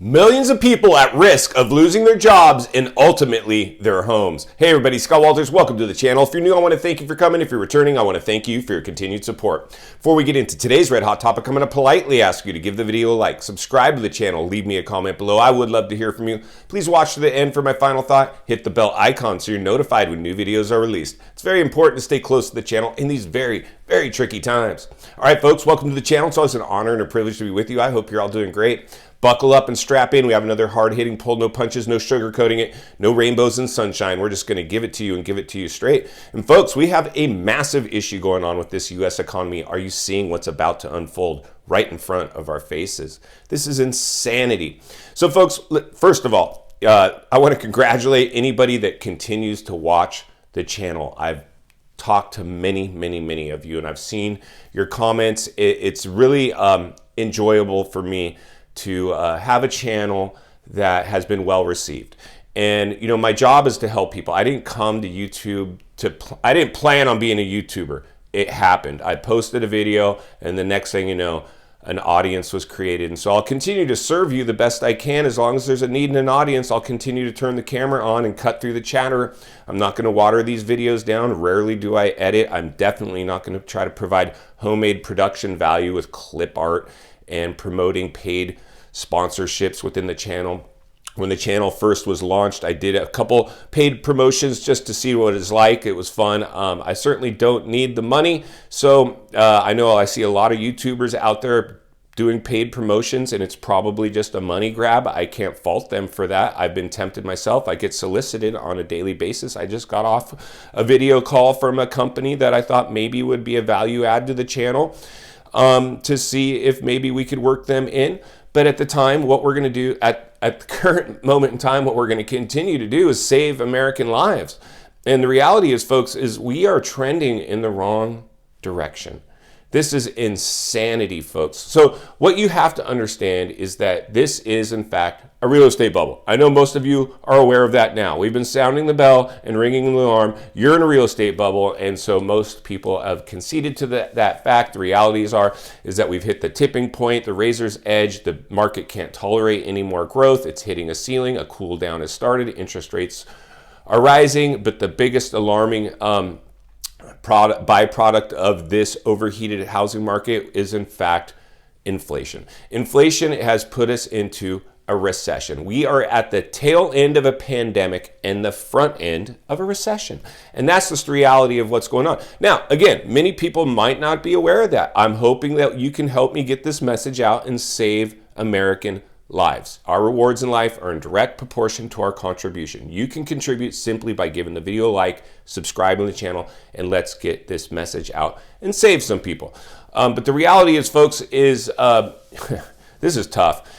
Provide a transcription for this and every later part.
Millions of people at risk of losing their jobs and ultimately their homes. Hey everybody, Scott Walters, welcome to the channel. If you're new, I want to thank you for coming. If you're returning, I want to thank you for your continued support. Before we get into today's red hot topic, I'm going to politely ask you to give the video a like, subscribe to the channel, leave me a comment below. I would love to hear from you. Please watch to the end for my final thought. Hit the bell icon so you're notified when new videos are released. It's very important to stay close to the channel in these very tricky times. All right, folks, welcome to the channel. It's always an honor and a privilege to be with you. I hope you're all doing great. Buckle up and strap in. We have another hard-hitting pull, no punches, no sugarcoating it, no rainbows and sunshine. We're just going to give it to you and give it to you straight. And folks, we have a massive issue going on with this U.S. economy. Are you seeing what's about to unfold right in front of our faces? This is insanity. So folks, first of all, I want to congratulate anybody that continues to watch the channel. I've talked to many of you, and I've seen your comments. It's really enjoyable for me to have a channel that has been well received. And you know, my job is to help people. I didn't come to YouTube I didn't plan on being a YouTuber. It happened. I posted a video and the next thing you know, an audience was created. And so I'll continue to serve you the best I can. As long as there's a need in an audience, I'll continue to turn the camera on and cut through the chatter. I'm not going to water these videos down. Rarely do I edit. I'm definitely not going to try to provide homemade production value with clip art and promoting paid sponsorships within the channel. When the channel first was launched, I did a couple paid promotions just to see what it's like. It was fun. I certainly don't need the money. So I know I see a lot of YouTubers out there doing paid promotions, and it's probably just a money grab. I can't fault them for that. I've been tempted myself. I get solicited on a daily basis. I just got off a video call from a company that I thought maybe would be a value add to the channel, to see if maybe we could work them in. But at the time, what we're going to do at the current moment in time, what we're going to continue to do is save American lives. And the reality is, folks, is we are trending in the wrong direction. This is insanity, folks. So what you have to understand is that this is, in fact, a real estate bubble. I know most of you are aware of that now. We've been sounding the bell and ringing the alarm. You're in a real estate bubble, and so most people have conceded to that fact. The realities is that we've hit the tipping point, the razor's edge. The market can't tolerate any more growth. It's hitting a ceiling. A cool down has started. Interest rates are rising, but the biggest alarming byproduct of this overheated housing market is, in fact, inflation. Inflation has put us into a recession. We are at the tail end of a pandemic and the front end of a recession. And that's just the reality of what's going on. Now, again, many people might not be aware of that. I'm hoping that you can help me get this message out and save American lives. Our rewards in life are in direct proportion to our contribution. You can contribute simply by giving the video a like, subscribing to the channel, and let's get this message out and save some people. But the reality is, folks, is this is tough.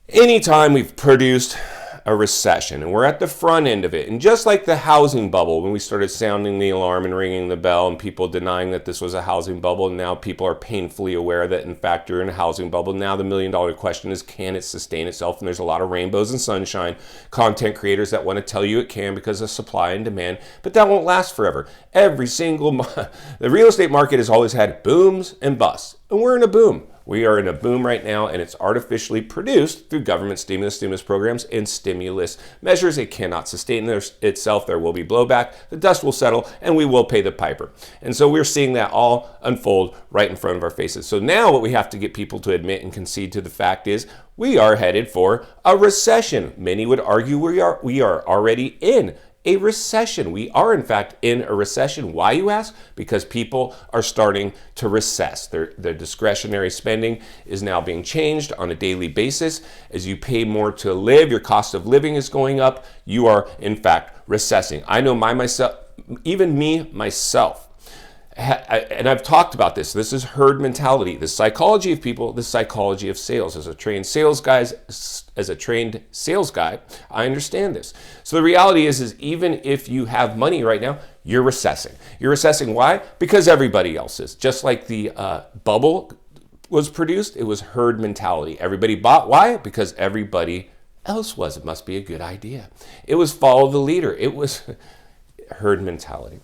Anytime we've produced a recession and we're at the front end of it, and just like the housing bubble, when we started sounding the alarm and ringing the bell and people denying that this was a housing bubble, and now people are painfully aware that in fact you're in a housing bubble. Now the million-dollar question is, can it sustain itself? And there's a lot of rainbows and sunshine content creators that want to tell you it can because of supply and demand, but that won't last forever. Every single month, the real estate market has always had booms and busts, and we're in a boom. We are in a boom right now, and it's artificially produced through government stimulus programs and stimulus measures. It cannot sustain itself. There will be blowback. The dust will settle, and we will pay the piper. And so we're seeing that all unfold right in front of our faces. So now what we have to get people to admit and concede to the fact is we are headed for a recession. Many would argue we are already in a recession. We are, in fact, in a recession. Why, you ask? Because people are starting to recess. Their discretionary spending is now being changed on a daily basis. As you pay more to live, your cost of living is going up. You are, in fact, recessing. I know myself, and I've talked about this. This is herd mentality, the psychology of people, the psychology of sales. As a trained sales guy, I understand this. So the reality is even if you have money right now, you're recessing. You're recessing. Why? Because everybody else is. Just like the bubble was produced, it was herd mentality. Everybody bought. Why? Because everybody else was. It must be a good idea. It was follow the leader. It was herd mentality.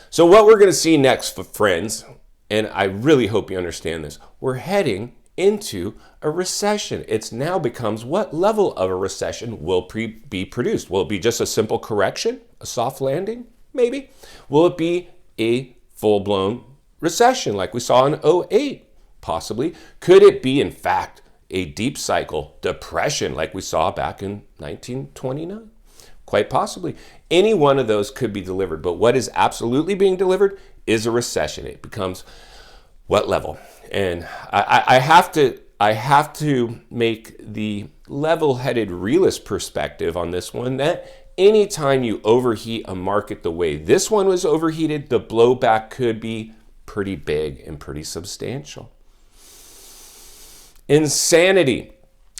So what we're going to see next, friends, and I really hope you understand this, we're heading into a recession. It's now becomes what level of a recession will be produced? Will it be just a simple correction, a soft landing? Maybe. Will it be a full-blown recession like we saw in '08? Possibly. Could it be, in fact, a deep cycle depression like we saw back in 1929? Quite possibly. Any one of those could be delivered, but what is absolutely being delivered is a recession. It becomes what level? And I have to make the level-headed realist perspective on this one, that anytime you overheat a market the way this one was overheated, the blowback could be pretty big and pretty substantial. Insanity.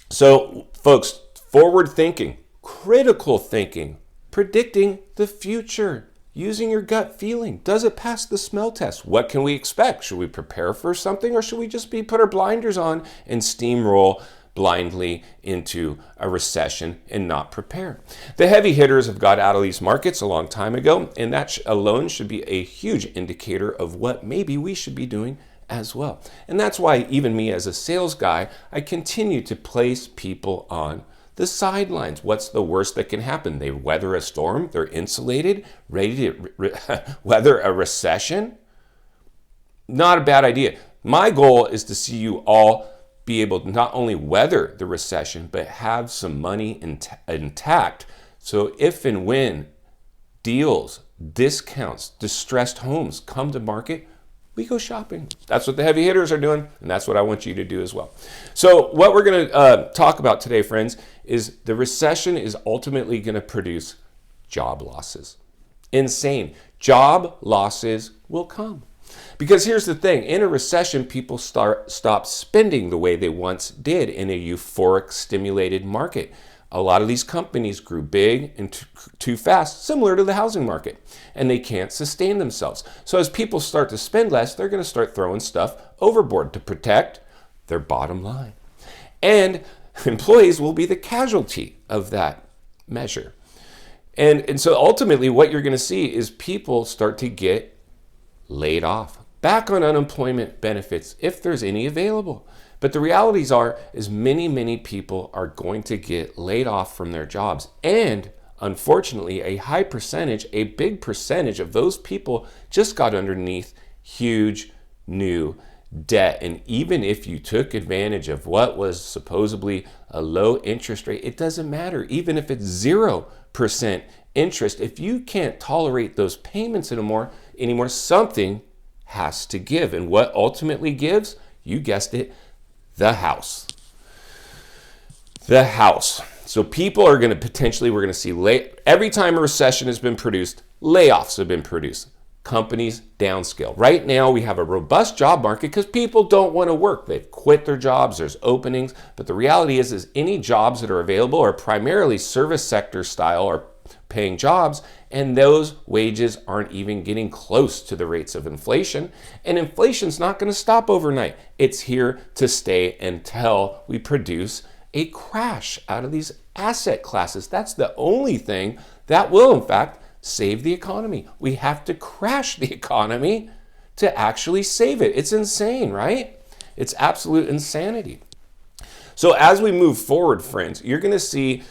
So, folks, forward thinking, critical thinking, predicting the future, using your gut feeling. Does it pass the smell test? What can we expect? Should we prepare for something, or should we just put our blinders on and steamroll blindly into a recession and not prepare? The heavy hitters have got out of these markets a long time ago, and that alone should be a huge indicator of what maybe we should be doing as well. And that's why even me as a sales guy, I continue to place people on the sidelines. What's the worst that can happen? They weather a storm, they're insulated, ready to weather a recession. Not a bad idea. My goal is to see you all be able to not only weather the recession, but have some money intact. So if and when deals, discounts, distressed homes come to market, we go shopping. That's what the heavy hitters are doing, and that's what I want you to do as well. So what we're going to talk about today, friends, is the recession is ultimately going to produce job losses. Insane. Job losses will come. Because here's the thing, in a recession, people stop spending the way they once did in a euphoric, stimulated market. A lot of these companies grew big and too fast, similar to the housing market, and they can't sustain themselves. So as people start to spend less, they're going to start throwing stuff overboard to protect their bottom line. And employees will be the casualty of that measure. And so ultimately what you're going to see is people start to get laid off, back on unemployment benefits if there's any available. But the realities is many people are going to get laid off from their jobs. And unfortunately, a big percentage of those people just got underneath huge new debt. And even if you took advantage of what was supposedly a low interest rate, it doesn't matter. Even if it's 0% interest, if you can't tolerate those payments anymore, something has to give. And what ultimately gives? You guessed it, the house. The house. So people are going to potentially, we're going to see every time a recession has been produced, layoffs have been produced. Companies downscale. Right now we have a robust job market because people don't want to work. They've quit their jobs, there's openings, but the reality is any jobs that are available are primarily service sector style or paying jobs, and those wages aren't even getting close to the rates of inflation. And inflation's not going to stop overnight. It's here to stay until we produce a crash out of these asset classes. That's the only thing that will, in fact, save the economy. We have to crash the economy to actually save it. It's insane, right? It's absolute insanity. So as we move forward, friends, you're going to see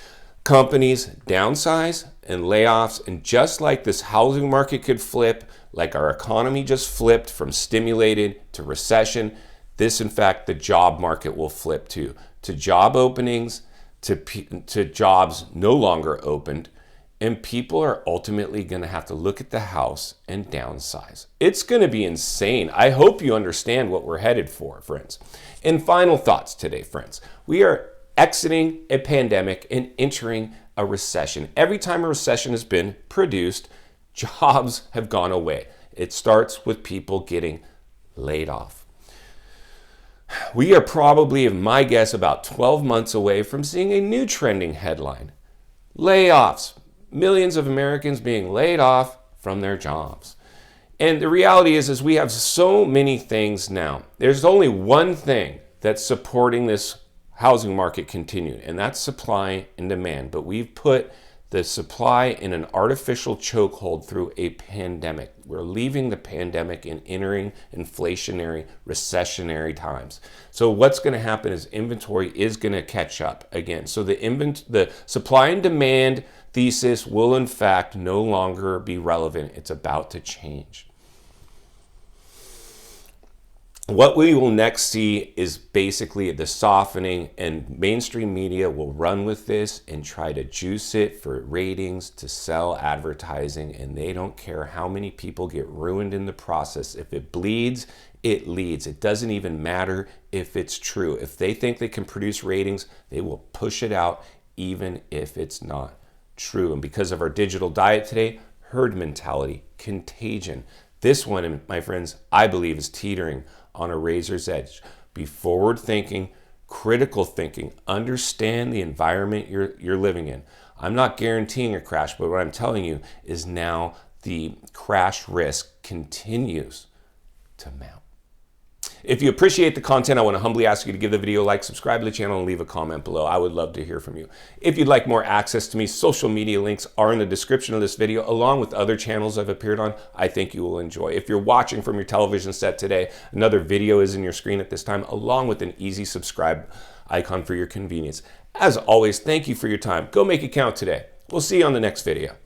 companies downsize and layoffs, and just like this housing market could flip, like our economy just flipped from stimulated to recession, this, in fact, the job market will flip to job openings, to jobs no longer opened, and people are ultimately going to have to look at the house and downsize. It's going to be insane. I hope you understand what we're headed for, friends. And final thoughts today, friends. We are exiting a pandemic and entering a recession. Every time a recession has been produced, jobs have gone away. It starts with people getting laid off. We are probably, my guess, about 12 months away from seeing a new trending headline. Layoffs. Millions of Americans being laid off from their jobs. And the reality is we have so many things now. There's only one thing that's supporting this housing market continuing, and that's supply and demand. But we've put the supply in an artificial chokehold through a pandemic. We're leaving the pandemic and entering inflationary, recessionary times. So what's going to happen is inventory is going to catch up again. So the supply and demand thesis will in fact no longer be relevant. It's about to change. What we will next see is basically the softening, and mainstream media will run with this and try to juice it for ratings to sell advertising, and they don't care how many people get ruined in the process. If it bleeds, it leads. It doesn't even matter if it's true. If they think they can produce ratings, they will push it out even if it's not true. And because of our digital diet today, herd mentality, contagion. This one, my friends, I believe is teetering on a razor's edge. Be forward thinking, critical thinking, understand the environment you're living in. I'm not guaranteeing a crash, but what I'm telling you is now the crash risk continues to mount. If you appreciate the content, I want to humbly ask you to give the video a like, subscribe to the channel, and leave a comment below. I would love to hear from you. If you'd like more access to me, social media links are in the description of this video, along with other channels I've appeared on I think you will enjoy. If you're watching from your television set today, another video is in your screen at this time, along with an easy subscribe icon for your convenience. As always, thank you for your time. Go make it count today. We'll see you on the next video.